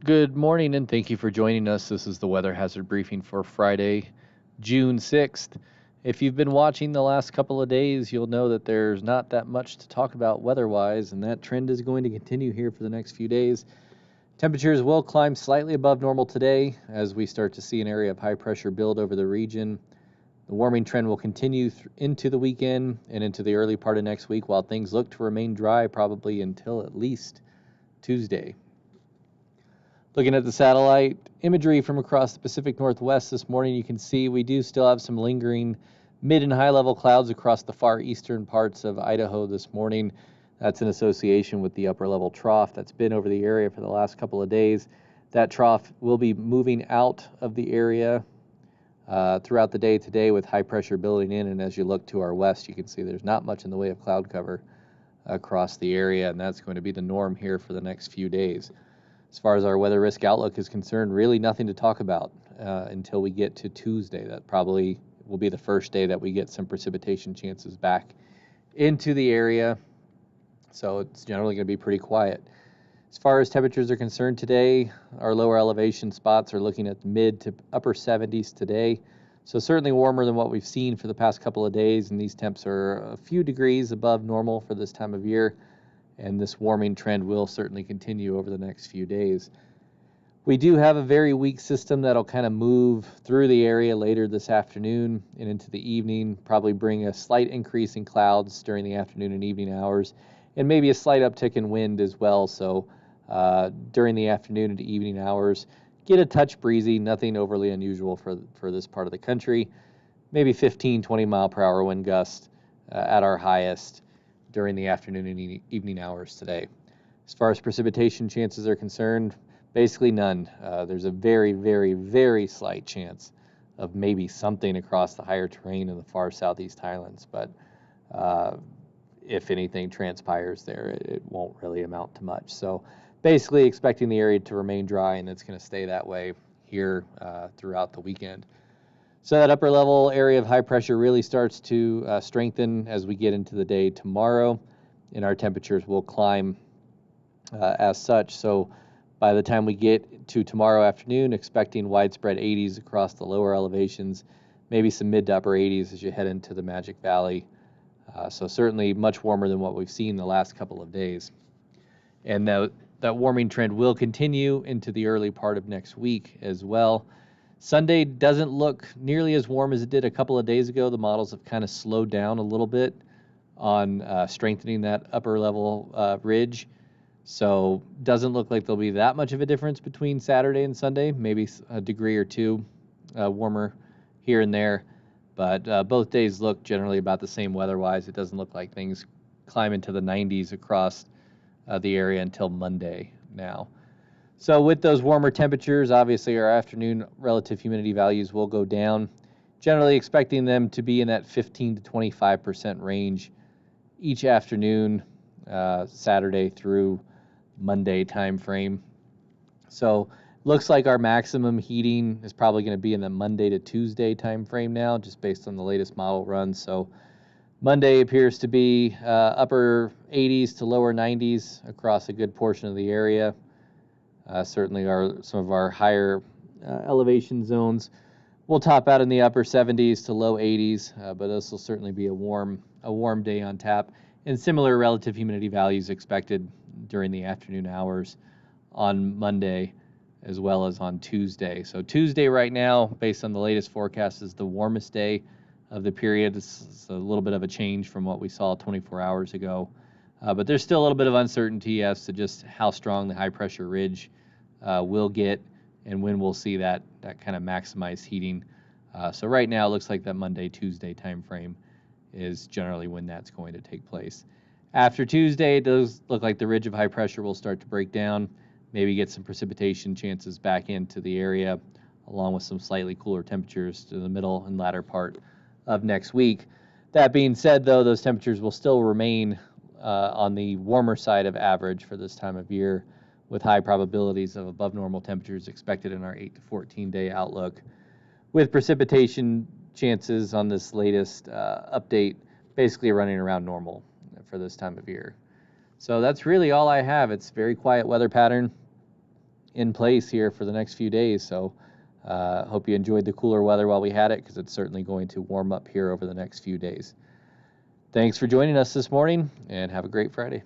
Good morning and thank you for joining us. This is the weather hazard briefing for Friday, June 6th. If you've been watching the last couple of days, you'll know that there's not that much to talk about weather-wise, and that trend is going to continue here for the next few days. Temperatures will climb slightly above normal today as we start to see an area of high pressure build over the region. The warming trend will continue into the weekend and into the early part of next week, while things look to remain dry probably until at least Tuesday. Looking at the satellite imagery from across the Pacific Northwest this morning, you can see we do still have some lingering mid and high level clouds across the far eastern parts of Idaho this morning. That's in association with the upper level trough that's been over the area for the last couple of days. That trough will be moving out of the area throughout the day today with high pressure building in, and as you look to our west, you can see there's not much in the way of cloud cover across the area, and that's going to be the norm here for the next few days. As far as our weather risk outlook is concerned, really nothing to talk about until we get to Tuesday. That probably will be the first day that we get some precipitation chances back into the area. So it's generally going to be pretty quiet. As far as temperatures are concerned today, our lower elevation spots are looking at mid to upper 70s today. So certainly warmer than what we've seen for the past couple of days, and these temps are a few degrees above normal for this time of year. And this warming trend will certainly continue over the next few days. We do have a very weak system that'll kind of move through the area later this afternoon and into the evening, probably bring a slight increase in clouds during the afternoon and evening hours, and maybe a slight uptick in wind as well. So during the afternoon and evening hours, get a touch breezy, nothing overly unusual for this part of the country. Maybe 15, 20 mile per hour wind gust at our highest during the afternoon and evening hours today. As far as precipitation chances are concerned, basically none. There's a very, very, very slight chance of maybe something across the higher terrain in the far southeast highlands, but if anything transpires there, it won't really amount to much. So basically expecting the area to remain dry, and it's going to stay that way here throughout the weekend. So that upper level area of high pressure really starts to strengthen as we get into the day tomorrow, and our temperatures will climb as such. So by the time we get to tomorrow afternoon, expecting widespread 80s across the lower elevations, maybe some mid to upper 80s as you head into the Magic Valley. So certainly much warmer than what we've seen the last couple of days. And that warming trend will continue into the early part of next week as well. Sunday doesn't look nearly as warm as it did a couple of days ago. The models have kind of slowed down a little bit on strengthening that upper level ridge. So doesn't look like there'll be that much of a difference between Saturday and Sunday, maybe a degree or two warmer here and there. But both days look generally about the same weather-wise. It doesn't look like things climb into the 90s across the area until Monday now. So with those warmer temperatures, obviously our afternoon relative humidity values will go down, generally expecting them to be in that 15 to 25% range each afternoon, Saturday through Monday time frame. So looks like our maximum heating is probably going to be in the Monday to Tuesday time frame now, just based on the latest model runs. So Monday appears to be upper 80s to lower 90s across a good portion of the area. Certainly some of our higher elevation zones will top out in the upper 70s to low 80s, but this will certainly be a warm day on tap, and similar relative humidity values expected during the afternoon hours on Monday as well as on Tuesday. So Tuesday right now, based on the latest forecast, is the warmest day of the period. This is a little bit of a change from what we saw 24 hours ago. But there's still a little bit of uncertainty as to just how strong the high pressure ridge will get and when we'll see that kind of maximized heating. So right now it looks like that Monday, Tuesday time frame is generally when that's going to take place. After Tuesday, it does look like the ridge of high pressure will start to break down, maybe get some precipitation chances back into the area, along with some slightly cooler temperatures to the middle and latter part of next week. That being said, though, those temperatures will still remain on the warmer side of average for this time of year, with high probabilities of above normal temperatures expected in our 8 to 14 day outlook, with precipitation chances on this latest update basically running around normal for this time of year. So that's really all I have. It's a very quiet weather pattern. in place here for the next few days. So hope you enjoyed the cooler weather while we had it, because it's certainly going to warm up here over the next few days. Thanks for joining us this morning, and have a great Friday.